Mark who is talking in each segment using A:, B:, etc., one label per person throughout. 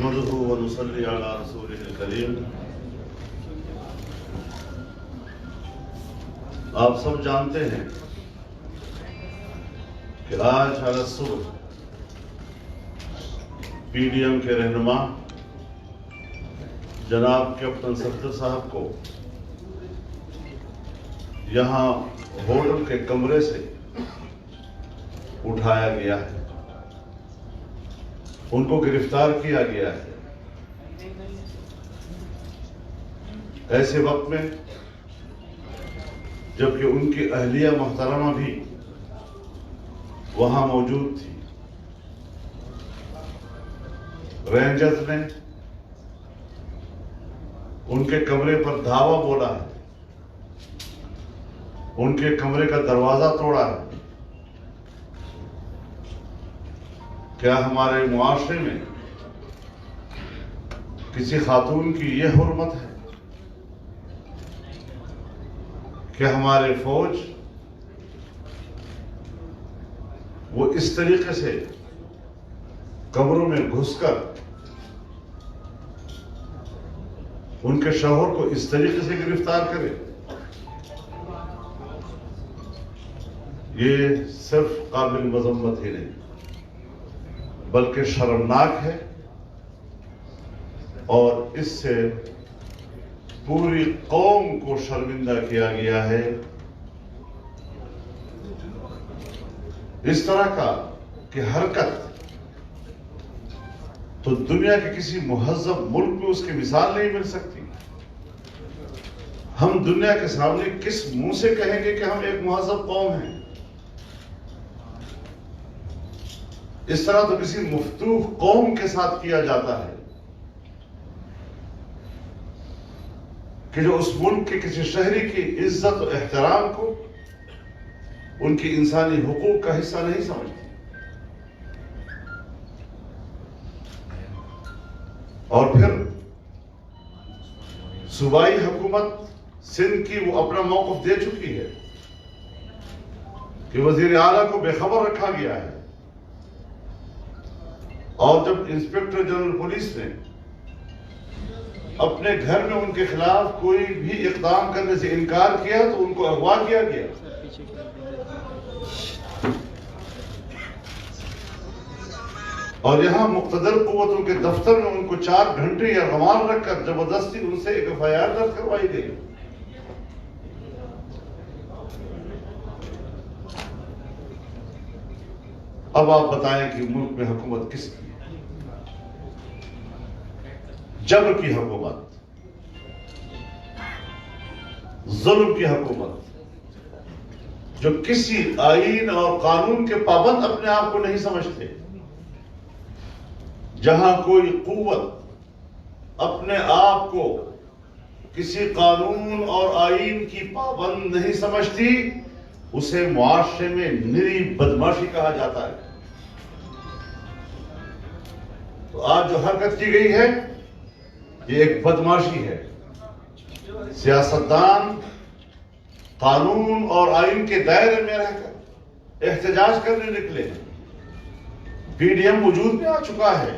A: نحمده ونصلي على رسوله الكريم. آپ سب جانتے ہیں کہ آج حالت صبح پی ڈی ایم کے رہنما جناب کیپٹن صفدر صاحب کو یہاں ہوٹل کے کمرے سے اٹھایا گیا ہے، ان کو گرفتار کیا گیا ہے. ایسے وقت میں جبکہ ان کی اہلیہ محترمہ بھی وہاں موجود تھی، رینجرز نے ان کے کمرے پر دھاوا بولا ہے، ان کے کمرے کا دروازہ توڑا ہے. کیا ہمارے معاشرے میں کسی خاتون کی یہ حرمت ہے کہ ہمارے فوج وہ اس طریقے سے کمروں میں گھس کر ان کے شوہر کو اس طریقے سے گرفتار کرے؟ یہ صرف قابل مذمت ہی نہیں بلکہ شرمناک ہے، اور اس سے پوری قوم کو شرمندہ کیا گیا ہے. اس طرح کا کہ حرکت تو دنیا کے کسی مہذب ملک میں اس کی مثال نہیں مل سکتی. ہم دنیا کے سامنے کس منہ سے کہیں گے کہ ہم ایک مہذب قوم ہیں؟ اس طرح تو کسی مفتوح قوم کے ساتھ کیا جاتا ہے کہ جو اس ملک کے کسی شہری کی عزت و احترام کو ان کی انسانی حقوق کا حصہ نہیں سمجھتی. اور پھر صوبائی حکومت سندھ کی وہ اپنا موقف دے چکی ہے کہ وزیر اعلیٰ کو بے خبر رکھا گیا ہے، اور جب انسپکٹر جنرل پولیس نے اپنے گھر میں ان کے خلاف کوئی بھی اقدام کرنے سے انکار کیا تو ان کو اغوا کیا گیا. اور یہاں مقتدر قوتوں کے دفتر میں ان کو 4 گھنٹے یا رمال رکھ کر زبردستی ان سے ایک FIR درج کروائی گئی. اب آپ بتائیں کہ ملک میں حکومت کس کی؟ جبر کی حکومت، ظلم کی حکومت، جو کسی آئین اور قانون کے پابند اپنے آپ کو نہیں سمجھتے، جہاں کوئی قوت اپنے آپ کو کسی قانون اور آئین کی پابند نہیں سمجھتی، اسے معاشرے میں نری بدماشی کہا جاتا ہے. تو آج جو حرکت کی گئی ہے یہ ایک بدماشی ہے. سیاستدان قانون اور آئین کے دائرے میں رہ کر احتجاج کرنے نکلے ہیں. پی ڈی ایم وجود میں آ چکا ہے،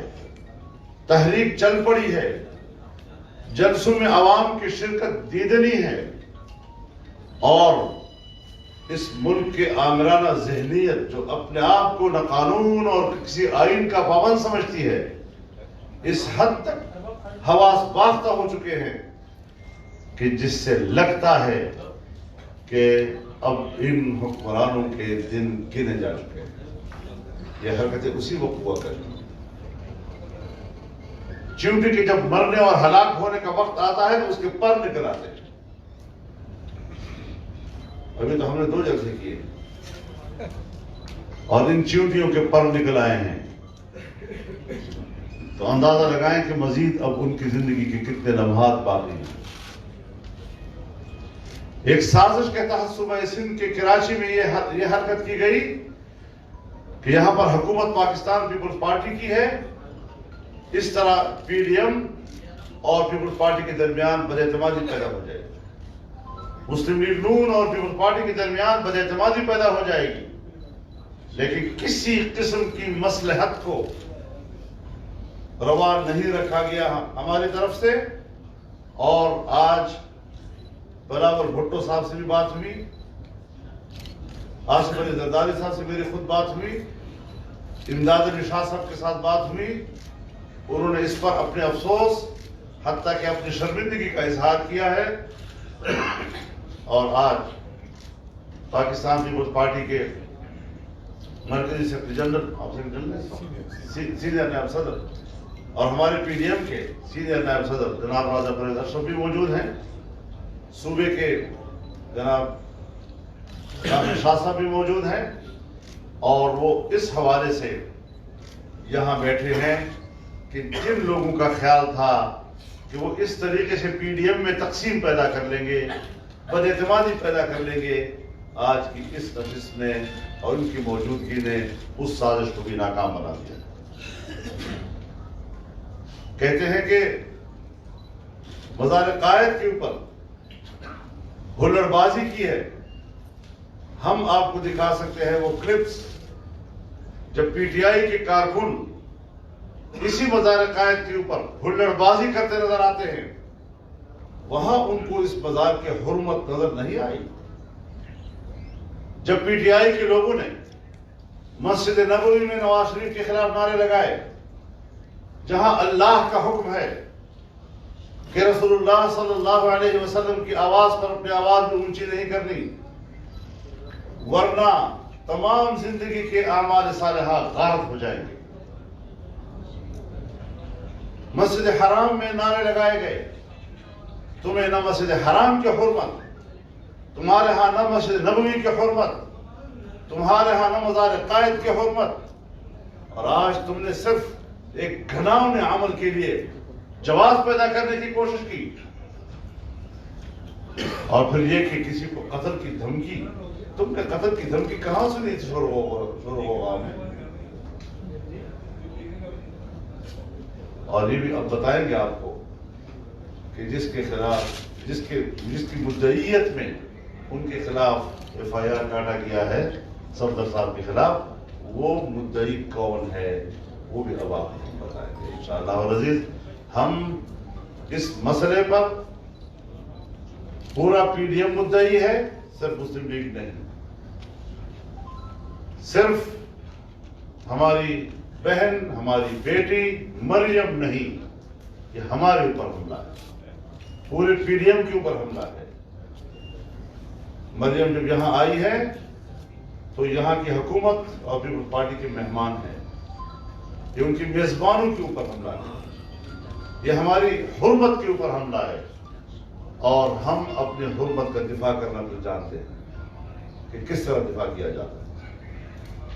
A: تحریک چل پڑی ہے، جلسوں میں عوام کی شرکت دیدنی ہے، اور اس ملک کے آمرانہ ذہنیت جو اپنے آپ کو نہ قانون اور کسی آئین کا پابند سمجھتی ہے، اس حد تک حواس باختہ ہو چکے ہیں کہ جس سے لگتا ہے کہ اب ان حکمرانوں کے دن گنے جا چکے ہیں. یہ حرکتیں اسی وقت ہوا کرتی ہیں. چیونٹی کے جب مرنے اور ہلاک ہونے کا وقت آتا ہے تو اس کے پر نکل آتے ہیں. ابھی تو ہم نے 2 جلسے کیے اور ان چیونٹیوں کے پر نکل آئے ہیں، تو اندازہ لگائیں کہ مزید اب ان کی زندگی کے کتنے لمحات باقی ہیں. ایک سازش کے تحت صوبہ سندھ کے کراچی میں یہ حرکت کی گئی کہ یہاں پر حکومت پاکستان پیپلز پارٹی کی ہے. اس طرح پی ڈی ایم اور پیپلز پارٹی کے درمیان بداعتمادی پیدا ہو جائے گی، مسلم لیگ نون اور پیپلز پارٹی کے درمیان بداعتمادی پیدا ہو جائے گی. لیکن کسی قسم کی مصلحت کو روا نہیں رکھا گیا ہماری طرف سے. اور آج بلاول بھٹو صاحب سے بھی بات ہوئی, آصف علی زرداری صاحب سے میری خود بات ہوئی, امداد علی شاہ صاحب کے ساتھ بات ہوئی. انہوں نے اس پر اپنے افسوس حتیٰ کہ اپنی شرمندگی کا اظہار کیا ہے. اور آج پاکستان پیپلز پارٹی کے مرکزی سیکرٹری جنرل سینئر نائب صدر اور ہمارے پی ڈی ایم کے سینئر نائب صدر جناب راجہ پرویز اشرف بھی موجود ہیں. صوبے کے جناب شاہ صاحب بھی موجود ہیں, اور وہ اس حوالے سے یہاں بیٹھے ہیں کہ جن لوگوں کا خیال تھا کہ وہ اس طریقے سے پی ڈی ایم میں تقسیم پیدا کر لیں گے, بد اعتمادی پیدا کر لیں گے, آج کی اس نشست نے اور ان کی موجودگی نے اس سازش کو بھی ناکام بنا دیا. کہتے ہیں کہ مزار قائد کے اوپر ہلڑ بازی کی ہے. ہم آپ کو دکھا سکتے ہیں وہ کلپس جب پی ٹی آئی کے کارکن اسی مزار قائد کے اوپر ہلڑ بازی کرتے نظر آتے ہیں. وہاں ان کو اس مزار کی حرمت نظر نہیں آئی. جب پی ٹی آئی کے لوگوں نے مسجد نبوی میں نواز شریف کے خلاف نعرے لگائے, جہاں اللہ کا حکم ہے کہ رسول اللہ صلی اللہ علیہ وسلم کی آواز پر اپنی آواز بھی اونچی نہیں کرنی, ورنہ تمام زندگی کے اعمال صالحہ غارت ہو جائیں گے. مسجد حرام میں نعرے لگائے گئے, تمہیں نہ مسجد حرام کی حرمت, تمہارے ہاں نہ مسجد نبوی کی حرمت, تمہارے ہاں نہ مزار قائد کی حرمت, اور آج تم نے صرف ایک گھناؤنے عمل کے لیے جواز پیدا کرنے کی کوشش کی. اور پھر یہ کہ کسی کو قتل کی دھمکی, تم نے قتل کی دھمکی کہاں سے نہیں شروع ہوگا میں, اور یہ بھی اب بتائیں گے آپ کو کہ جس کے خلاف جس کی مدعیت میں ان کے خلاف ایف آئی آر کاٹا گیا ہے صفدر صاحب کے خلاف, وہ مدعی کون ہے وہ بھی اب آپ کو بتائیں گے انشاءاللہ. اور عزیز, ہم اس مسئلے پر پورا پی ڈی ایم مدعی ہے, صرف مسلم لیگ نہیں. صرف ہماری بہن, ہماری بیٹی مریم نہیں, یہ ہمارے اوپر حملہ ہے, پورے پی ڈی ایم کے اوپر حملہ ہے. مریم جب یہاں آئی ہے تو یہاں کی حکومت اور پیپلز پارٹی کے مہمان ہیں, یہ ان کی میزبانوں کے اوپر حملہ ہے, یہ ہماری حرمت کے اوپر حملہ ہے. اور ہم اپنی حرمت کا دفاع کرنا بھی جانتے ہیں کہ کس طرح دفاع کیا جاتا ہے.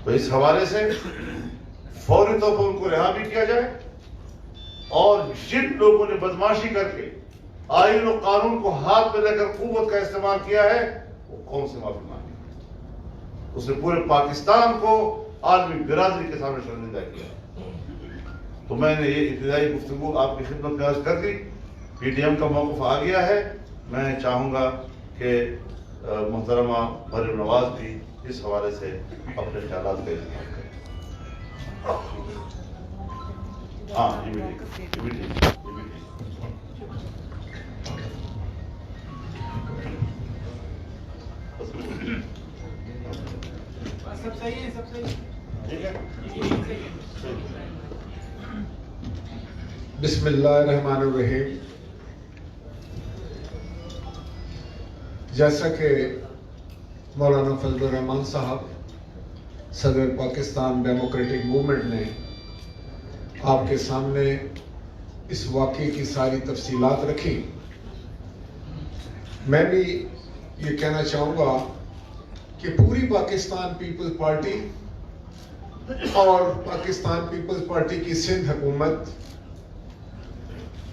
A: تو اس حوالے سے فوری طور پر ان کو رہا بھی کیا جائے, اور جن لوگوں نے بدماشی کر کے آئین و قانون کو ہاتھ میں لے کر قوت کا استعمال کیا ہے وہ قوم سے معافی مانگی. اس نے پورے پاکستان کو عالمی برادری کے سامنے شرمندہ کیا. تو میں نے یہ ابتدائی گفتگو آپ کی خدمت میں عرض کر دی. پی ڈی ایم کا موقف آ گیا ہے. میں چاہوں گا کہ محترمہ مریم نواز بھی اس حوالے سے اپنے خیالات کا اظہار کریں. ہاں یہ بھی ٹھیک.
B: سب صحیح ہے, سب صحیح
A: ٹھیک ہے.
C: بسم اللہ الرحمن الرحیم. جیسا کہ مولانا فضل الرحمان صاحب صدر پاکستان ڈیموکریٹک موومنٹ نے آپ کے سامنے اس واقعے کی ساری تفصیلات رکھی, میں بھی یہ کہنا چاہوں گا کہ پوری پاکستان پیپلز پارٹی اور پاکستان پیپلز پارٹی کی سندھ حکومت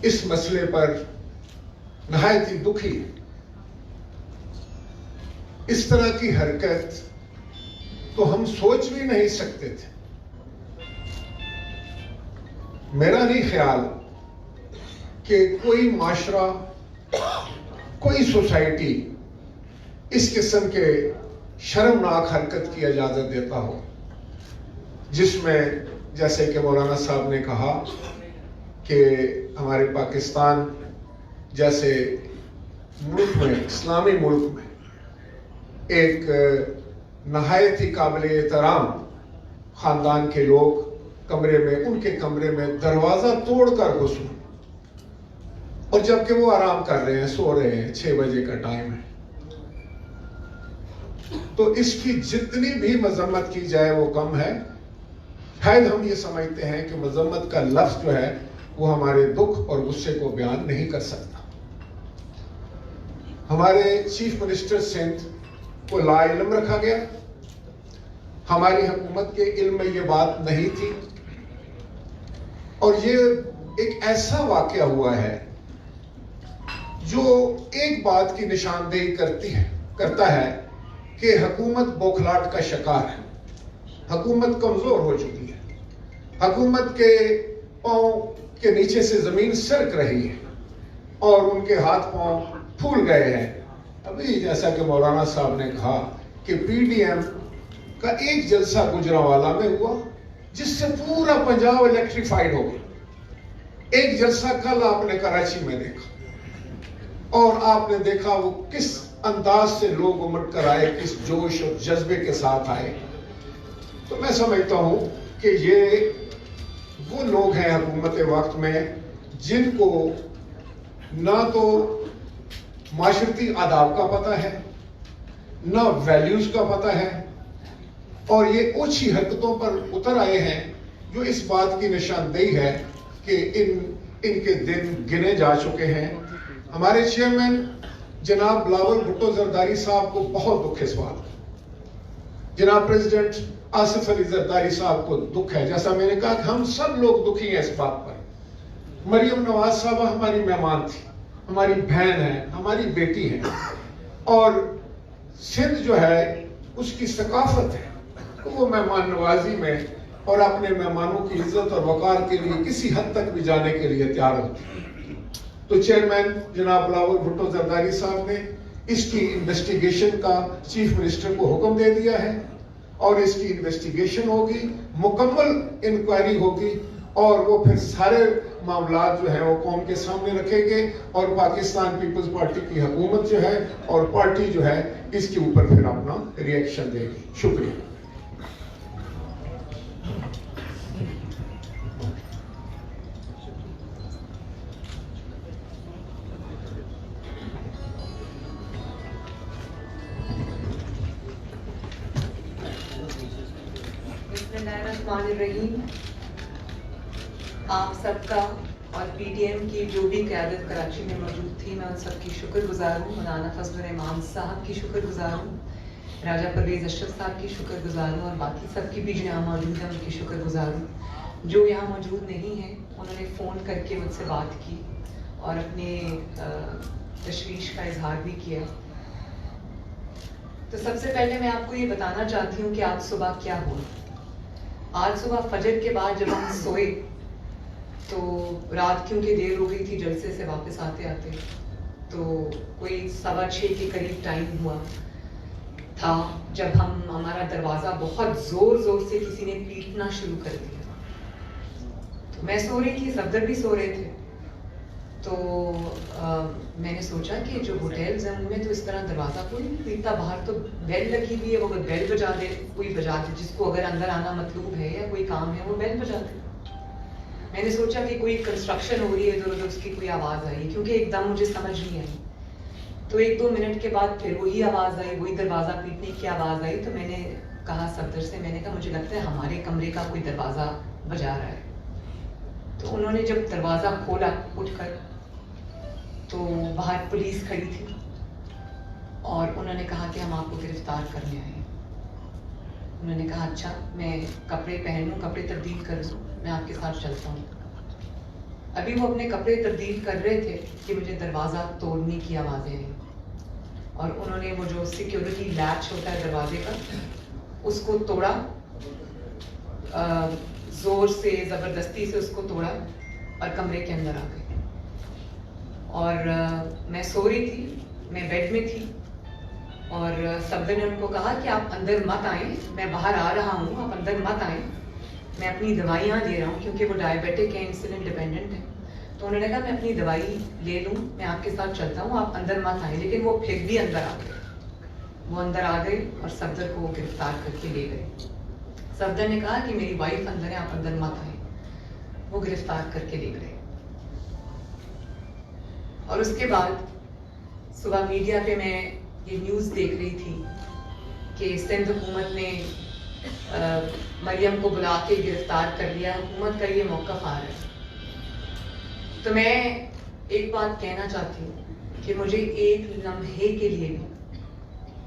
C: اس مسئلے پر نہایت ہی دکھی ہے. اس طرح کی حرکت تو ہم سوچ بھی نہیں سکتے تھے. میرا نہیں خیال کہ کوئی معاشرہ, کوئی سوسائٹی اس قسم کے شرمناک حرکت کی اجازت دیتا ہو, جس میں جیسے کہ مولانا صاحب نے کہا کہ ہمارے پاکستان جیسے ملک میں، اسلامی ملک میں، ایک نہایت ہی قابل احترام خاندان کے لوگ کمرے میں، ان کے کمرے میں دروازہ توڑ کر گھسیں، اور جبکہ وہ آرام کر رہے ہیں، سو رہے ہیں، 6 بجے کا ٹائم ہے. تو اس کی جتنی بھی مذمت کی جائے وہ کم ہے. شاید ہم یہ سمجھتے ہیں کہ مذمت کا لفظ جو ہے وہ ہمارے دکھ اور غصے کو بیان نہیں کر سکتا. ہمارے چیف منسٹر سندھ کو لا علم رکھا گیا. ہماری حکومت کے علم میں یہ بات نہیں تھی، اور یہ ایک ایسا واقعہ ہوا ہے جو ایک بات کی نشاندہی کرتا ہے کہ حکومت بوکھلاٹ کا شکار ہے. حکومت کمزور ہو چکی ہے. حکومت کے پاؤں کے نیچے سے زمین سرک رہی ہے اور ان کے ہاتھ پاؤں پھول گئے ہیں. ابھی جیسا کہ مولانا صاحب نے کہا کہ پی ڈی ایم کا ایک جلسہ گجرانوالہ میں ہوا جس سے پورا پنجاب الیکٹریفائیڈ ہو گیا. ایک جلسہ کل آپ نے کراچی میں دیکھا، اور آپ نے دیکھا وہ کس انداز سے لوگ امڑ کر آئے، کس جوش اور جذبے کے ساتھ آئے. تو میں سمجھتا ہوں کہ یہ وہ لوگ ہیں حکومت وقت میں جن کو نہ تو معاشرتی آداب کا پتہ ہے، نہ ویلیوز کا پتہ ہے، اور یہ اوچھی حرکتوں پر اتر آئے ہیں جو اس بات کی نشاندہی ہے کہ ان کے دن گنے جا چکے ہیں. ہمارے چیئرمین جناب بلاول بھٹو زرداری صاحب کو بہت دکھ ہے اس بات کا. جناب پریزیڈنٹ آصف علی زرداری صاحب کو دکھ ہے. جیسا میں نے کہا کہ ہم سب لوگ دکھی ہیں اس بات پر. مریم نواز صاحبہ ہماری مہمان تھی، ہماری بہن ہے، ہماری بیٹی ہے، اور سندھ جو ہے اس کی ثقافت ہے کہ وہ مہمان نوازی میں اور اپنے مہمانوں کی عزت اور وقار کے لیے کسی حد تک بھی جانے کے لیے تیار ہوتی ہے. تو چیئرمین جناب بلاول بھٹو زرداری صاحب نے اس کی انویسٹیگیشن کا چیف منسٹر کو حکم دے دیا ہے، اور اس کی انویسٹیگیشن ہوگی، مکمل انکوائری ہوگی، اور وہ پھر سارے معاملات جو ہیں وہ قوم کے سامنے رکھیں گے، اور پاکستان پیپلز پارٹی کی حکومت جو ہے اور پارٹی جو ہے اس کے اوپر پھر اپنا ری ایکشن دے گی. شکریہ.
D: الرحمن الرحیم. آپ سب کا اور پی ٹی ایم کی جو بھی قیادت کراچی میں موجود تھی، میں ان سب کی شکر گزار ہوں. مولانا فضل الرحمان صاحب کی شکر گزار ہوں، راجہ پرویز اشرف صاحب کی شکر گزار ہوں، اور باقی سب کی بھی جو یہاں موجود ہیں ان کی شکر گزار ہوں. جو یہاں موجود نہیں ہیں انہوں نے فون کر کے مجھ سے بات کی اور اپنے تشویش کا اظہار بھی کیا. تو سب سے پہلے میں آپ کو یہ بتانا چاہتی ہوں کہ آج صبح کیا ہوا. آج صبح فجر کے بعد جب ہم سوئے تو رات کیونکہ دیر ہو گئی تھی جلسے سے واپس آتے آتے، تو کوئی 6:15 کے قریب ٹائم ہوا تھا جب ہمارا دروازہ بہت زور سے کسی نے پیٹنا شروع کر دیا. تو میں سو رہی تھی، صفدر بھی سو رہے تھے. تو میں نے سوچا کہ جو ہوٹلز ہیں ان میں تو اس طرح دروازہ کوئی نہیں پیٹتا. باہر تو بیل لگی ہوئی ہے، وہ بیل بجا دے، کوئی بجا دے، جس کو اگر اندر آنا مطلوب ہے یا کوئی کام ہے وہ بیل بجا دے. میں نے سوچا کہ کوئی کنسٹرکشن ہو رہی ہے ادھر ادھر، اس کی کوئی آواز آئی، کیونکہ ایک دم مجھے سمجھ نہیں آئی. تو 1-2 منٹ کے بعد پھر وہی آواز آئی، وہی دروازہ پیٹنے کی آواز آئی. تو میں نے کہا صفدر سے، میں نے کہا مجھے لگتا ہے ہمارے کمرے کا کوئی دروازہ بجا رہا ہے. تو انہوں نے جب دروازہ کھولا اٹھ کر تو باہر پولیس کھڑی تھی اور انہوں نے کہا کہ ہم آپ کو گرفتار کرنے آئے ہیں. انہوں نے کہا اچھا، میں کپڑے پہن لوں، کپڑے تبدیل کر لوں، میں آپ کے ساتھ چلتا ہوں. ابھی وہ اپنے کپڑے تبدیل کر رہے تھے کہ مجھے دروازہ توڑنے کی آوازیں آئیں، اور انہوں نے وہ جو سیکیورٹی لیچ ہوتا ہے دروازے کا اس کو توڑا، زور سے زبردستی سے اس کو توڑا اور کمرے کے اندر آ گئے. اور میں سو رہی تھی، میں بیڈ میں تھی، اور صفدر نے ان کو کہا کہ آپ اندر مت آئیں، میں باہر آ رہا ہوں، آپ اندر مت آئیں. میں اپنی دوائیاں لے رہا ہوں کیونکہ وہ ڈائبیٹک ہیں, انسولین ڈپینڈنٹ ہیں. تو انہوں نے کہا میں اپنی دوائی لے لوں, میں آپ کے ساتھ چلتا ہوں, آپ اندر مت آئیں. لیکن وہ پھر بھی اندر آ گئے. وہ اندر آ گئے اور صفدر کو گرفتار کر کے لے گئے. صفدر نے کہا کہ میری وائف اندر ہے, آپ اندر مت آئیں. وہ گرفتار کر کے لے گئے. اور اس کے بعد صبح میڈیا پہ میں یہ نیوز دیکھ رہی تھی کہ سندھ حکومت نے مریم کو بلا کے گرفتار کر لیا. حکومت کا یہ موقف آ رہا ہے. تو میں ایک بات کہنا چاہتی ہوں کہ مجھے ایک لمحے کے لیے بھی,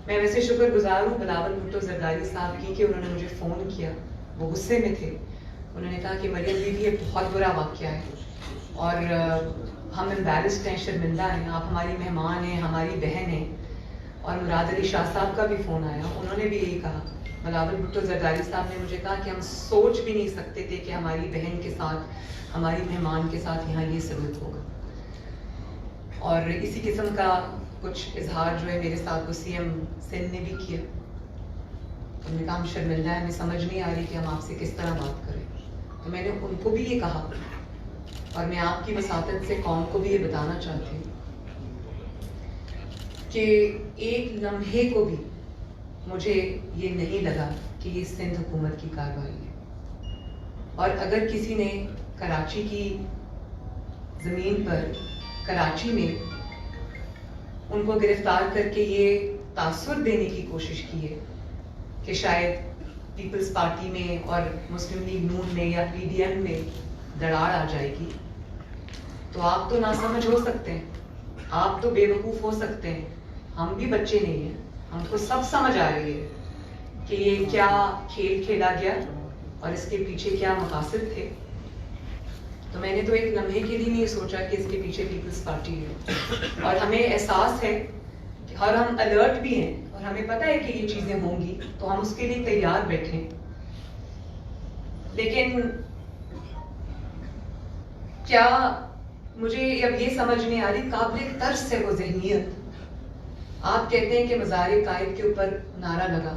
D: میں ویسے شکر گزار ہوں بلاول بھٹو زرداری صاحب کی کہ انہوں نے مجھے فون کیا. وہ غصے میں تھے. انہوں نے کہا کہ مریم دیدی یہ بہت برا واقعہ ہے اور ہم امبیرسڈ ہیں, شرمندہ ہیں, آپ ہماری مہمان ہیں, ہماری بہن ہیں. اور مراد علی شاہ صاحب کا بھی فون آیا, انہوں نے بھی یہی کہا. بلاول بھٹو زرداری صاحب نے مجھے کہا کہ ہم سوچ بھی نہیں سکتے تھے کہ ہماری بہن کے ساتھ, ہماری مہمان کے ساتھ یہاں یہ سلوک ہوگا. اور اسی قسم کا کچھ اظہار جو ہے میرے ساتھ وہ سی ایم سندھ نے بھی کیا. انہوں نے کہا ہم شرمندہ ہیں, ہمیں سمجھ نہیں آ رہی کہ ہم آپ سے کس طرح بات کریں. تو میں نے ان کو بھی یہ کہا اور میں آپ کی وساطت سے قوم کو بھی یہ بتانا چاہتی ہوں کہ ایک لمحے کو بھی مجھے یہ نہیں لگا کہ یہ سندھ حکومت کی کارروائی ہے. اور اگر کسی نے کراچی کی زمین پر, کراچی میں ان کو گرفتار کر کے یہ تاثر دینے کی کوشش کی ہے کہ شاید پیپلز پارٹی میں اور مسلم لیگ نون میں یا پی ڈی ایم میں دراڑ آ جائے گی, تو آپ تو ناسمجھ ہو سکتے ہیں, آپ تو بے وقوف ہو سکتے ہیں. ہم بھی بچے نہیں ہیں, ہم کو سب سمجھ آ رہی ہے کہ یہ کیا کھیل کھیلا گیا اور اس کے پیچھے کیا مقاصد تھے. تو میں نے تو ایک لمحے کے لیے نہیں سوچا کہ اس کے پیچھے پیپلز پارٹی ہے. اور ہمیں احساس ہے اور ہم الرٹ بھی ہیں اور ہمیں پتہ ہے کہ یہ چیزیں ہوں گی, تو ہم اس کے لیے تیار بیٹھیں. لیکن کیا مجھے اب یہ سمجھ نہیں آ رہی, قابل ترس ہے وہ ذہنیت. آپ کہتے ہیں کہ مزار قائد کے اوپر نعرہ لگا,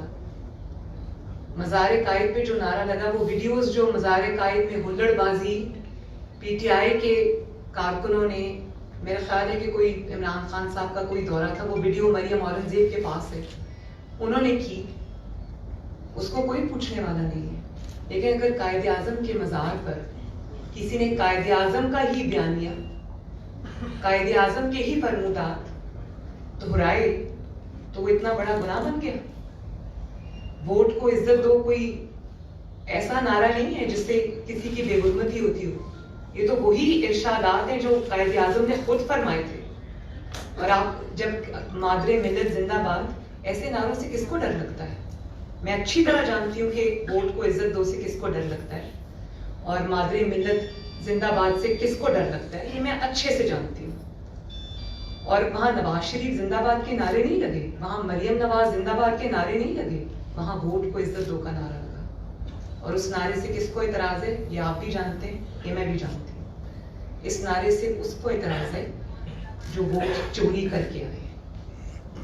D: مزار قائد پہ جو نعرہ لگا, وہ ویڈیوز جو مزار قائد میں ہلڑ بازی پی ٹی آئی کے کارکنوں نے, میرا خیال ہے کہ کوئی عمران خان صاحب کا کوئی دورہ تھا, وہ ویڈیو مریم اورنگزیب کے پاس ہے, انہوں نے کی, اس کو کوئی پوچھنے والا نہیں ہے. لیکن اگر قائد اعظم کے مزار پر کسی نے قائد اعظم کا ہی بیانیہ, قائد اعظم کے ہی فرمودات دہرائے, تو وہ اتنا بڑا گناہ بن گیا. ووٹ کو عزت دو کوئی ایسا نعرہ نہیں ہے جس سے کسی کی بے حرمتی ہوتی ہو. یہ تو وہی ارشادات ہیں جو قائد اعظم نے خود فرمائے تھے. اور آپ جب مادر ملت زندہ باد, ایسے نعروں سے کس کو ڈر لگتا ہے؟ میں اچھی طرح جانتی ہوں کہ ووٹ کو عزت دو سے کس کو ڈر لگتا ہے اور مادر ملت زندہ باد سے کس کو ڈر لگتا ہے, یہ میں اچھے سے جانتی ہوں. اور وہاں نواز شریف زندہ باد کے نعرے نہیں لگے, وہاں مریم نواز زندہ باد کے نعرے نہیں لگے, وہاں ووٹ کو عزت دو کا نعرہ لگا. اور اس نعرے سے کس کو اعتراض ہے یہ آپ بھی جانتے ہیں, یہ میں بھی جانتی ہوں. اس نعرے سے اس کو اعتراض ہے جو ووٹ چوری کر کے آئے,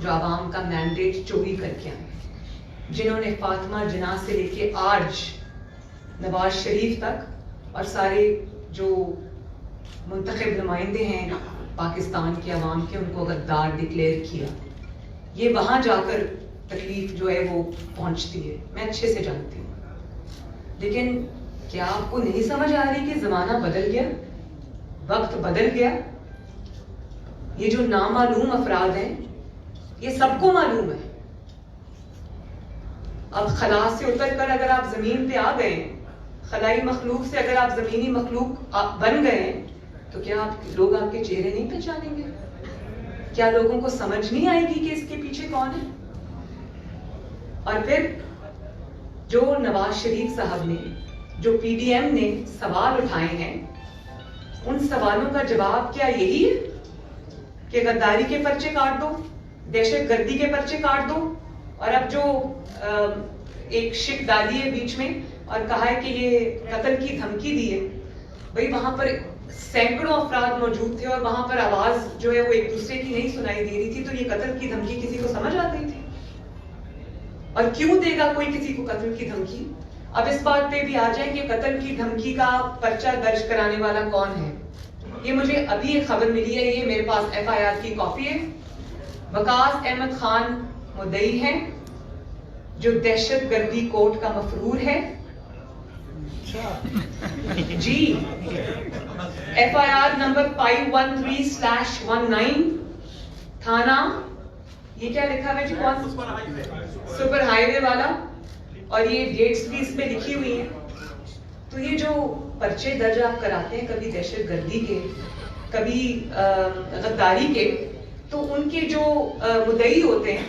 D: جو عوام کا مینڈیٹ چوری کر کے آئے, جنہوں نے فاطمہ جناح سے لے کے آج نواز شریف تک اور سارے جو منتخب نمائندے ہیں پاکستان کے عوام کے, ان کو غدار ڈکلیئر کیا. یہ وہاں جا کر تکلیف جو ہے وہ پہنچتی ہے, میں اچھے سے جانتی ہوں. لیکن کیا آپ کو نہیں سمجھ آ رہی کہ زمانہ بدل گیا, وقت بدل گیا؟ یہ جو نامعلوم افراد ہیں یہ سب کو معلوم ہے. اب خلا سے اتر کر اگر آپ زمین پہ آ گئے, خلائی مخلوق سے اگر آپ زمینی مخلوق بن گئے ہیں, تو کیا لوگ آپ کے چہرے نہیں پہچانیں گے؟ کیا لوگوں کو سمجھ نہیں آئے گی کہ اس کے پیچھے کون ہے؟ اور پھر جو نواز شریف صاحب نے, جو پی ڈی ایم نے سوال اٹھائے ہیں, ان سوالوں کا جواب کیا یہی ہے کہ غداری کے پرچے کاٹ دو, دہشت گردی کے پرچے کاٹ دو, اور اب جو ایک شک ڈالی ہے بیچ میں اور کہا ہے کہ یہ قتل کی دھمکی دی ہے. بھئی وہاں پر سینکڑوں افراد موجود تھے اور وہاں پر آواز جو ہے وہ ایک دوسرے کی نہیں سنائی دے رہی تھی, تو یہ قتل کی دھمکی کسی کو سمجھ آ گئی تھی؟ اور کیوں دے گا کوئی کسی کو قتل کی دھمکی؟ اب اس بات پہ بھی آ جائیں کہ قتل کی دھمکی کا پرچہ درج کرانے والا کون ہے. یہ مجھے ابھی ایک خبر ملی ہے, یہ میرے پاس FIR کی کاپی ہے. وقاص احمد خان مدعی ہے جو دہشت گردی کوڈ کا مفرور ہے. جی, FIR نمبر 513/19 تھانہ, یہ کیا لکھا ہوا ہے جی, کون سپر ہائی وے والا, اور یہ ڈیٹس بھی اس میں لکھی ہوئی ہیں. تو یہ جو پرچے درج آپ کراتے ہیں, کبھی دہشت گردی کے, کبھی غداری کے, تو ان کے جو مدعی ہوتے ہیں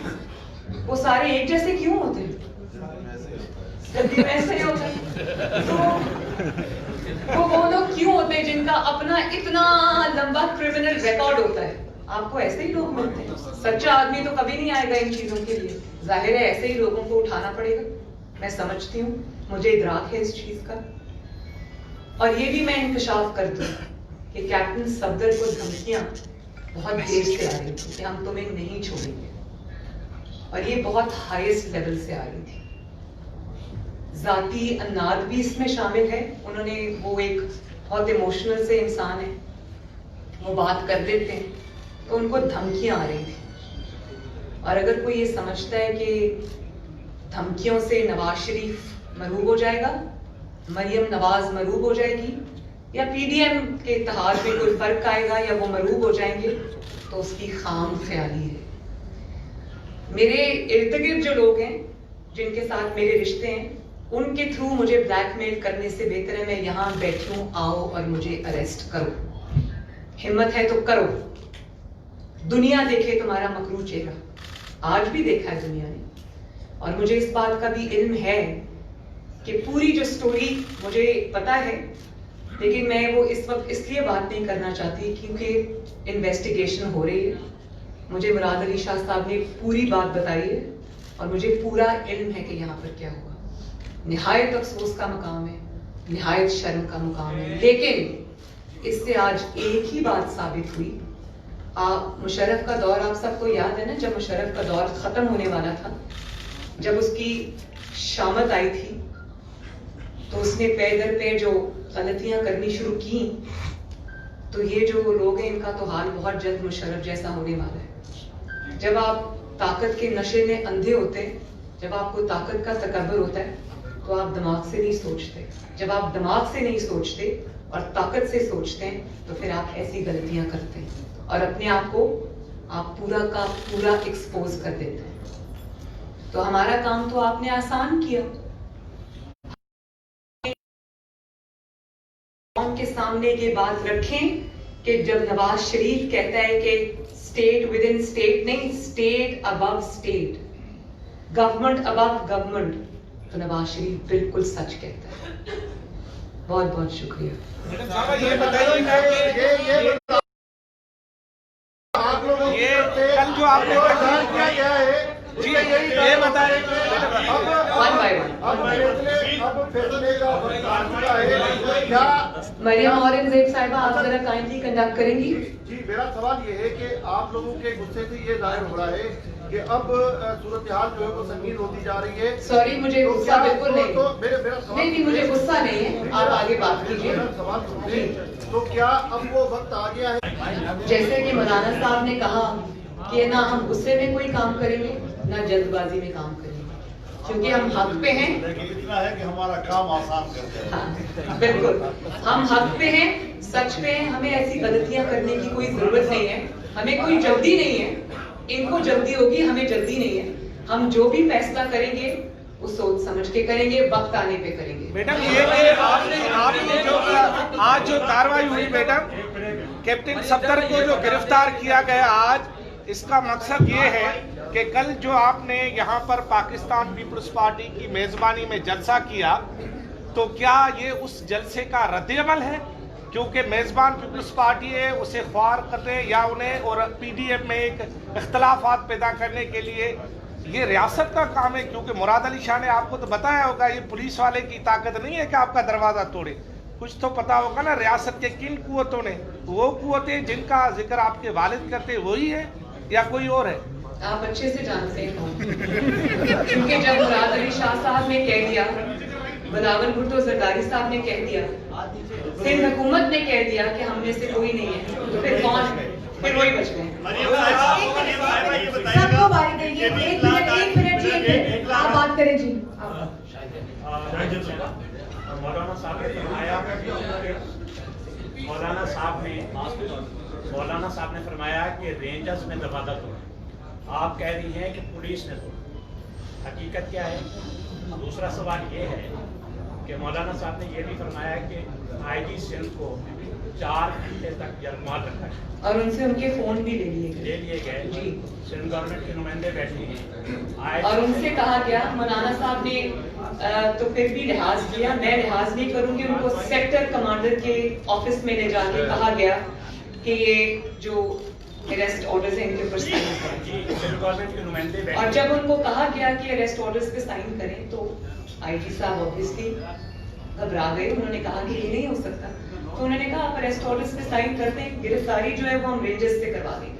D: وہ سارے ایک جیسے کیوں ہوتے ہیں؟ گردی میں ایسے ہی ہوتے ہیں. تو وہ لوگ کیوں ہوتے ہیں جن کا اپنا اتنا لمبا کرمنل ریکارڈ ہوتا ہے؟ آپ کو ایسے ہی لوگ ملتے ہیں. سچا آدمی تو کبھی نہیں آئے گا ان چیزوں کے لیے. ظاہر ہے ایسے ہی لوگوں کو اٹھانا پڑے گا. میں سمجھتی ہوں, مجھے ادراک ہے اس چیز کا. اور یہ بھی میں انکشاف کر دوں کہ کیپٹن صفدر کو دھمکیاں بہت دیر سے آ رہی تھی کہ ہم تمہیں نہیں چھوڑیں گے, اور یہ بہت ہائیسٹ لیول سے آ رہی تھی. ذاتی اناد بھی اس میں شامل ہے. انہوں نے, وہ ایک بہت ایموشنل سے انسان ہے, وہ بات کر لیتے ہیں تو ان کو دھمکیاں آ رہی تھی. اور اگر کوئی یہ سمجھتا ہے کہ دھمکیوں سے نواز شریف مرعوب ہو جائے گا, مریم نواز مرعوب ہو جائے گی, یا PDM کے اتحاد میں کوئی فرق آئے گا یا وہ مرعوب ہو جائیں گے, تو اس کی خام خیالی ہے. میرے ارد گرد جو لوگ ہیں جن کے ساتھ میرے رشتے ہیں, ان کے تھرو مجھے بلیک میل کرنے سے بہتر ہے میں یہاں بیٹھی ہوں, آؤ اور مجھے اریسٹ کرو. ہمت ہے تو کرو. دنیا دیکھے تمہارا مکروہ چہرہ, آج بھی دیکھا ہے دنیا نے. اور مجھے اس بات کا بھی علم ہے کہ پوری جو سٹوری مجھے پتا ہے, لیکن میں وہ اس وقت اس لیے بات نہیں کرنا چاہتی کیونکہ انویسٹیگیشن ہو رہی ہے. مجھے مراد علی شاہ صاحب نے پوری بات بتائی ہے اور مجھے پورا علم ہے کہ یہاں پر کیا ہوا. نہایت افسوس کا مقام ہے, نہایت شرم کا مقام ہے, لیکن اس سے آج ایک ہی بات ثابت ہوئی. مشرف کا دور آپ سب کو یاد ہے نا, جب مشرف کا دور ختم ہونے والا تھا, جب اس کی شامت آئی تھی, تو اس نے پے در پے جو غلطیاں کرنی شروع کی, تو یہ جو لوگ ہیں ان کا تو حال بہت جلد مشرف جیسا ہونے والا ہے. جب آپ طاقت کے نشے میں اندھے ہوتے ہیں, جب آپ کو طاقت کا تکبر ہوتا ہے, تو آپ دماغ سے نہیں سوچتے. جب آپ دماغ سے نہیں سوچتے اور طاقت سے سوچتے ہیں, تو پھر آپ ایسی غلطیاں کرتے ہیں اور اپنے آپ کو آپ پورا کا پورا ایکسپوز کر دیتے ہیں. تو ہمارا کام تو آپ نے آسان کیا. قوم کے سامنے یہ بات رکھیں کہ جب نواز شریف کہتا ہے کہ اسٹیٹ ود ان اسٹیٹ نہیں, اسٹیٹ ابو اسٹیٹ, گورنمنٹ ابو گورنمنٹ, تو نواز شریف بالکل سچ کہتا ہے. بہت بہت شکریہ.
B: یہ بتائیے کل جو آپ نے کیا گیا ہے, جی یہ بتائیں
D: one by one. Maryam Aurangzeb صاحبہ, آپ ذرا کائنڈلی کنڈکٹ کریں گی.
E: جی, میرا سوال یہ ہے کہ آپ لوگوں کے غصے سے یہ ظاہر ہو رہا ہے کہ اب صورتحال جو ہے وہ سنگین ہوتی جا رہی ہے.
D: سوری, مجھے غصہ بالکل نہیں.
E: میرا سوال
D: نہیں, مجھے غصہ نہیں ہے, آپ آگے بات کیجیے.
E: میرا سوال سنیے, تو کیا اب وہ وقت آ گیا ہے
D: جیسے کہ مولانا صاحب نے کہا کہ نہ ہم غصے میں کوئی کام کریں گے, نہ جلد بازی میں کام کریں گے, کیونکہ ہم حق پہ ہیں.
A: لیکن اتنا ہے کہ ہمارا کام آسان کر دیں.
D: ہاں بالکل, ہم حق پہ ہیں, سچ پہ ہیں. ہمیں ایسی غلطیاں کرنے کی کوئی ضرورت نہیں ہے, ہمیں کوئی جلدی نہیں ہے. ان کو جلدی ہوگی, ہمیں جلدی نہیں ہے. ہم جو بھی فیصلہ کریں گے وہ سوچ سمجھ کے کریں گے, وقت آنے پہ کریں گے.
B: میڈم یہ کہ آپ نے جو آج جو کارروائی ہوئی میڈم, کیپٹن صفدر کو جو گرفتار کیا گیا آج, اس کا مقصد یہ ہے کہ کل جو آپ نے یہاں پر پاکستان پیپلز پارٹی کی میزبانی میں جلسہ کیا, تو کیا یہ اس جلسے کا رد عمل ہے؟ کیونکہ میزبان پیپلز پارٹی ہے, اسے خوار کرنے یا انہیں اور PDM میں ایک اختلافات پیدا کرنے کے لیے یہ ریاست کا کام ہے. کیونکہ مراد علی شاہ نے آپ کو تو بتایا ہوگا, یہ پولیس والے کی طاقت نہیں ہے کہ آپ کا دروازہ توڑے. کچھ تو پتا ہوگا نا ریاست کے کن قوتوں نے, وہ قوتیں جن کا ذکر آپ کے والد کرتے وہی ہے یا کوئی اور ہے؟
D: آپ اچھے سے جانتے ہیں کیونکہ جب مراد علی شاہ صاحب نے کہہ دیا بلاول بھٹو زرداری صاحب نے کہہ دیا, سندھ حکومت نے کہہ دیا کہ ہم میں سے کوئی نہیں ہے, تو پھر کون ہے؟ پھر وہی بچ گئے.
F: سب کو باری دیں گے. ایک منٹ جی, آپ بات کریں جی.
G: مولانا صاحب نے مولانا صاحب نے فرمایا کہ رینجرز نے دروازہ توڑا. آپ کہہ رہی ہیں کہ پولیس نے توڑا. حقیقت کیا ہے؟ دوسرا سوال یہ ہے کہ مولانا صاحب نے یہ بھی فرمایا کہ آئی جی سندھ کو 4 گھنٹے تک یرغمال رکھا ہے
D: اور ان سے ان کے فون بھی لے لیے
G: گئے.
D: جی,
G: سندھ گورنمنٹ کے نمائندے بیٹھے ہیں
D: اور ان سے کہا گیا, مولانا صاحب نے تو پھر بھی لحاظ کیا, میں لحاظ نہیں کروں گی. ان کو سیکٹر کمانڈر کے آفس میں لے جا کے کہا گیا کہ یہ جو اریسٹ آرڈرز ہیں ان کے اوپر سائن کریں.
G: سندھ گورنمنٹ کے نمائندے بیٹھے,
D: اور جب ان کو کہا گیا کہ اریسٹ آرڈرز پہ سائن کریں تو آئی جی صاحب آبویسلی گھبرا گئے. انہوں نے کہا کہ یہ نہیں ہو سکتا. تو انہوں نے کہا آپ اریسٹ آرڈرز پہ سائن کرتے ہیں, گرفتاری جو ہے وہ ہم رینجرز سے کروا دیں گے.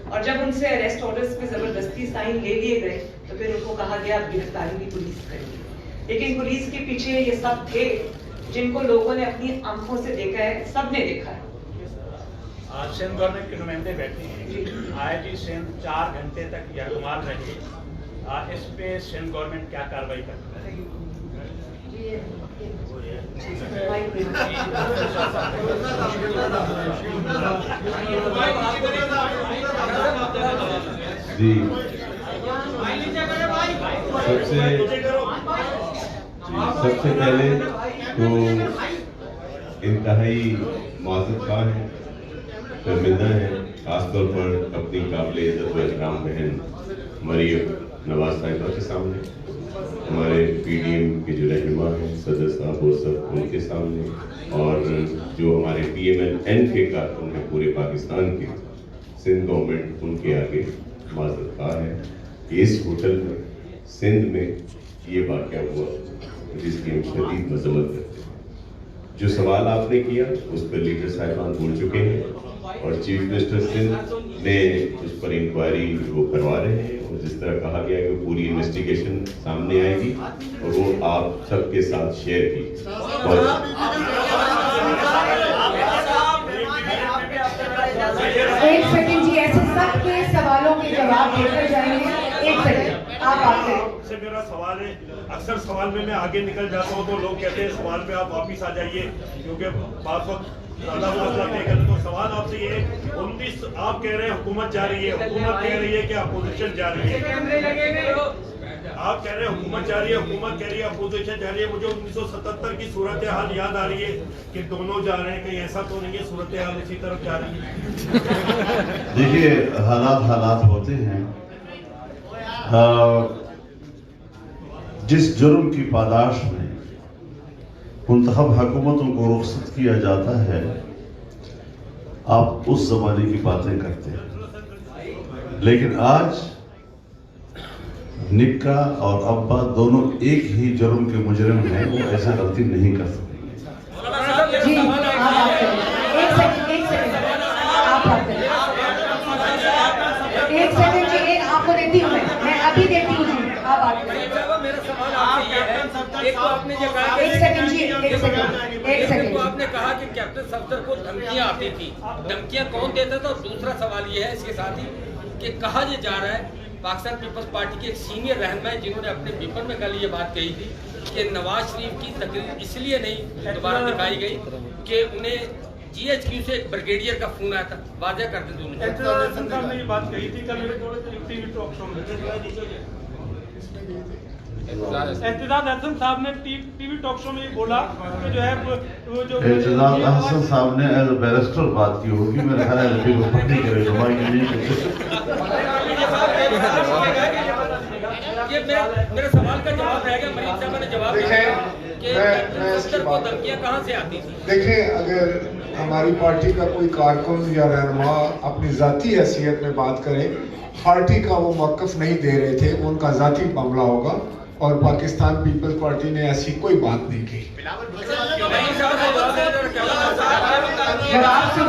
D: اور جب ان سے اریسٹ آرڈرز پہ زبردستی سائن لے لیے گئے تو پھر ان کو کہا گیا اب گرفتاری بھی پولیس کرے گی. لیکن پولیس کے پیچھے یہ سب تھے جن کو لوگوں نے اپنی آنکھوں سے دیکھا ہے, سب نے دیکھا ہے.
G: سندھ گورنمنٹ کے نمائندے بیٹھے ہیں, آئی جی سندھ 4 گھنٹے تک یرغمال رہے. اس پہ سندھ گورنمنٹ کیا کارروائی کرتی ہے؟
H: جی, سب سے پہلے تو انتہائی معذرت خواہ ہیں, شرمندہ ہیں, خاص طور پر اپنی قابل عزت و احترام بہن مریم نواز صاحبہ کے سامنے, ہمارے پی ڈی ایم کے جو رہنما ہیں صدر صاحب وہ سب ان کے سامنے, اور جو ہمارے پی ایم ایل این کے کارکن ہیں پورے پاکستان کے, سندھ گورنمنٹ ان کے آگے معذرت خواہ ہے. اس ہوٹل میں سندھ میں یہ واقعہ ہوا جس کی ہم شدید مذمت کرتے ہیں. جو سوال آپ نے کیا اس پر لیڈر صاحبان بول چکے ہیں, اور چیف منسٹر سندھ نے اس پر انکوائری وہ کروا رہے ہیں, اور جس طرح کہا گیا کہ پوری انویسٹیگیشن سامنے آئے گی اور وہ آپ سب کے ساتھ شیئر کی.
F: ایک سیکنڈ جی, ایسے سب کے سوالوں کے جواب دے کر جائیں گے. ایک سیکنڈ آپ بات کریں.
I: سے میرا سوال ہے, اکثر سوال میں آگے نکل جاتا ہوں تو لوگ کہتے ہیں سوال پہ آپ واپس آ جائیے کیونکہ بعض وقت زیادہ فاصلہ طے کریں. تو سوال آپ سے یہ ہے, 19 آپ کہہ رہے ہیں حکومت جا رہی ہے, حکومت کہہ رہی ہے کہ اپوزیشن جا رہی ہے. آپ کہہ رہے ہیں حکومت جا رہی ہے, حکومت کہہ رہی ہے اپوزیشن جا رہی ہے. مجھے 1977 کی صورتحال یاد آ رہی ہے کہ دونوں جا رہے ہیں, کہیں ایسا تو نہیں ہے صورتحال اسی طرف جا رہی ہے؟
A: دیکھیے, حالات ہوتے ہیں. جس جرم کی پاداش میں منتخب حکومتوں کو رخصت کیا جاتا ہے, آپ اس زمانے کی باتیں کرتے ہیں, لیکن آج نکا اور ابا دونوں ایک ہی جرم کے مجرم ہیں, وہ ایسا غلطی نہیں کر سکتے.
F: جی آپ بات کریں. ایک سیکنڈ آپ بات کریں. ایک سیکنڈ جی, آپ کو دیتی ہوں میں ابھی دیتی ہوں جی, آپ بات کریں. ایک سیکنڈ جی, ایک سیکنڈ.
J: آپ نے کہا کہ کیپٹن صفدر کو دھمکیاں آتی تھی, دھمکیاں کون دیتا تھا؟ اور دوسرا سوال یہ ہے اس کے ساتھ ہی کہ کہا یہ جا رہا ہے پاکستان پیپلز پارٹی کے ایک سینئر رہنما ہے جنہوں نے اپنے پیپر میں کل یہ بات کہی تھی کہ نواز شریف کی تقریر اس لیے نہیں دوبارہ دکھائی گئی کہ انہیں جی ایچ کیو سے ایک بریگیڈیئر کا فون آیا تھا. واضح کر دیں دونوں.
I: احتجاج احسن صاحب نے یہ بات کہی تھی کل ٹی وی ٹاک شو میں. احتجاج احسن صاحب نے ٹی وی ٹاک شو میں یہ بولا کہ جو ہے وہ جو
A: احتجاج احسن صاحب نے ایز اے بیرسٹر بات کی ہوگی, میرے خیال ہے ابھی وہ پڑھنے کے لیے
J: میرے سوال کا جواب رہے گا. مریم صاحبہ نے جواب دیا کہ صفدر کو دھمکیاں کہاں سے آتی تھی.
C: دیکھیں, اگر ہماری پارٹی کا کوئی کارکن یا رہنما اپنی ذاتی حیثیت میں بات کرے, پارٹی کا وہ موقف نہیں دے رہے تھے, ان کا ذاتی معاملہ ہوگا, اور پاکستان پیپلز پارٹی نے ایسی کوئی بات نہیں کی.
F: جواب سن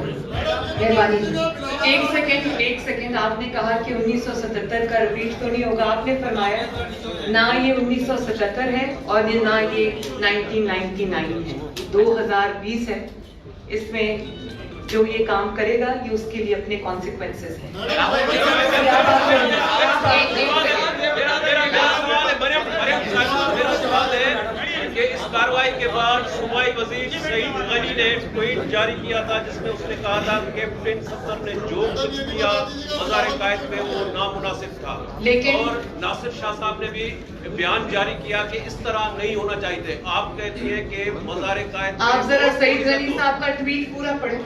F: لیں. مہربانی
D: ایک سیکنڈ آپ نے کہا کہ 1977 کا ریپیٹ تو نہیں ہوگا. آپ نے فرمایا نہ یہ 1977 ہے اور نہ یہ 1999 ہے, 2020 ہے. اس میں جو یہ کام کرے گا یہ اس کے لیے اپنے کانسیکوینسز ہیں.
K: کہ اس کارروائی کے بعد صوبائی وزیر سعید غنی نے ٹویٹ جاری کیا تھا جس میں اس نے کہا تھا کہ کیپٹن صفدر نے جو کچھ کیا مزار قائد پہ وہ نامناسب تھا. اور ناصر شاہ صاحب نے بھی بیان جاری کیا کہ اس طرح نہیں ہونا چاہیے. آپ کہتی ہیں کہ مزار قائد
D: آپ ذرا سعید غنی صاحب کا ٹویٹ پورا پڑھیں.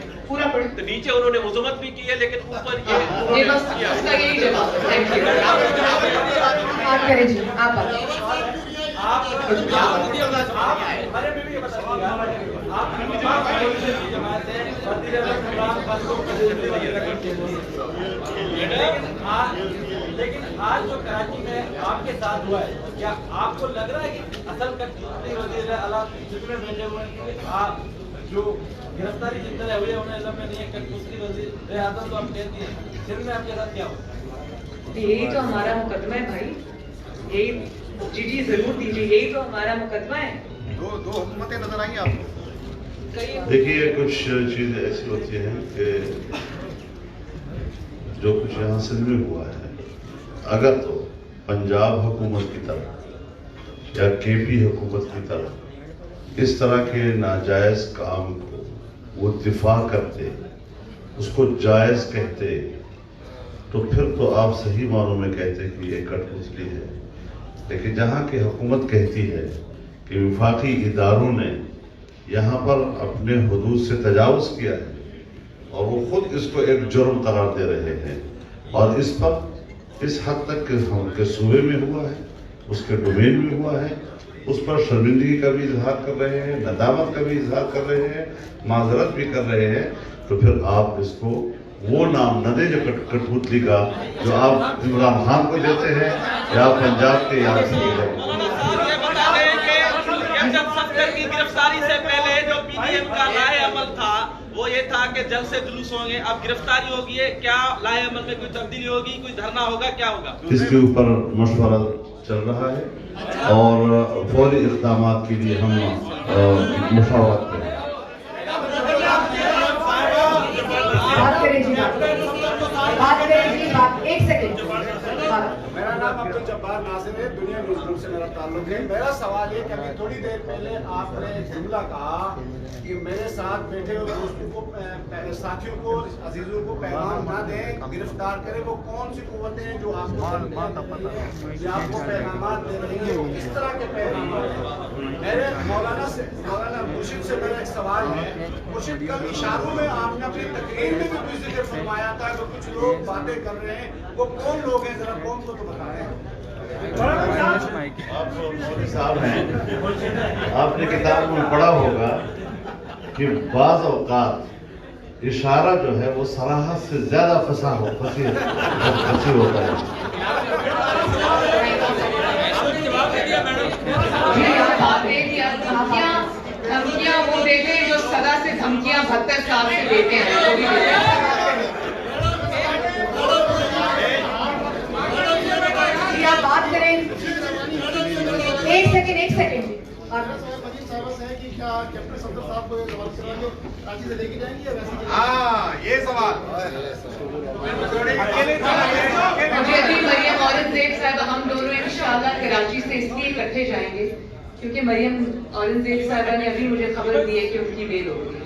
K: تو نیچے انہوں نے مذمت بھی کی ہے لیکن اوپر
D: یہ بس اس کا یہی جواب ہے. Thank you.
F: آپ کریں جی, آپ
J: لیکن آج جو کراچی میں آپ کے ساتھ ہوا ہے, کیا آپ کو لگ رہا ہے کہ اصل وزیر اعلیٰ جتنے بھیجے ہوئے ہیں آپ جو گرفتاری جن طرح ہوئی ہے انہیں علم میں نہیں ہے کہ دوسری وزیر اعظم تو آپ کہتی ہیں سندھ میں آپ کے ساتھ کیا ہو؟
D: یہی تو ہمارا مقدمہ ہے بھائی. یہی جی ضرور دیجیے, یہی تو ہمارا مقدمہ ہے.
E: دو حکومتیں نظر آئیں آپ کو.
A: دیکھیے کچھ چیزیں ایسی ہوتی ہیں کہ جو کچھ یہاں سندھ میں ہوا ہے, اگر تو پنجاب حکومت کی طرف یا کے پی حکومت کی طرف اس طرح کے ناجائز کام کو وہ دفاع کرتے, اس کو جائز کہتے, تو پھر تو آپ صحیح معنوں میں کہتے کہ یہ کٹپتلی ہے. لیکن جہاں کی حکومت کہتی ہے کہ وفاقی اداروں نے یہاں پر اپنے حدود سے تجاوز کیا ہے اور وہ خود اس کو ایک جرم قرار دے رہے ہیں, اور اس پر اس حد تک کہ ہم کے صوبے میں ہوا ہے, اس کے ڈومین میں ہوا ہے, اس پر شرمندگی کا بھی اظہار کر رہے ہیں, ندامت کا بھی اظہار کر رہے ہیں, معذرت بھی کر رہے ہیں, تو پھر آپ اس کو وہ نام نہ دیں جو کٹپتلی کا جو آپ عمران خان کو دیتے ہیں یا پنجاب کے یہاں سے
K: کی گرفتاری سے پہلے جو پی ڈی ایم کا لائحہ عمل تھا وہ یہ تھا کہ جلد سے جلوس ہوں گے. اب گرفتاری ہوگی ہے, کیا لائحہ عمل میں کوئی تبدیلی ہوگی, کوئی دھرنا ہوگا, کیا ہوگا؟
A: اس کے اوپر مشورہ چل رہا ہے اور فوری اقدامات کے لیے ہم مشاورت کریں.
F: بات کریں جی, بات کریں جی, ایک سیکنڈ.
E: میرا نام عبد الجبار ناصر ہے, دنیا نیوز گروپ سے میرا تعلق ہے. میرا سوال یہ کہ ابھی تھوڑی دیر پہلے آپ نے جملہ کہا کہ میرے ساتھ بیٹھے ہوئے دوستوں کو, ساتھیوں کو, عزیزوں کو پیغام نہ دیں, گرفتار کریں. وہ کون سی قوتیں ہیں جو آپ کو آپ کو پیغامات دے رہی ہیں, وہ کس طرح کے پیغامات ہیں؟ میرے مولانا مرشد سے میرا ایک سوال ہے. مرشد کل اشاروں میں آپ نے اپنی تقریر میں بھی کچھ ذکر فرمایا تھا کہ کچھ لوگ باتیں کر رہے ہیں, وہ کون لوگ ہیں, ذرا کون کو تو بتائیں.
A: آپ مودی صاحب ہیں, آپ نے کتاب میں پڑھا ہوگا کہ بعض اوقات اشارہ جو ہے وہ صراحت سے زیادہ فصیح ہوتا ہے.
D: دھمکیاں وہ دیتے ہیں جو سدا سے دھمکیاں 72 سال سے دیتے ہیں.
F: آپ بات کریں. ایک سیکنڈ.
E: یہ سوال
D: مجھے ابھی مریم اورنگزیب صاحب, ہم دونوں انشاءاللہ کراچی سے اس لیے اکٹھے جائیں گے کیونکہ مریم اورنگزیب صاحبہ نے ابھی مجھے خبر دی ہے کہ ان کی بیل ہو گئی.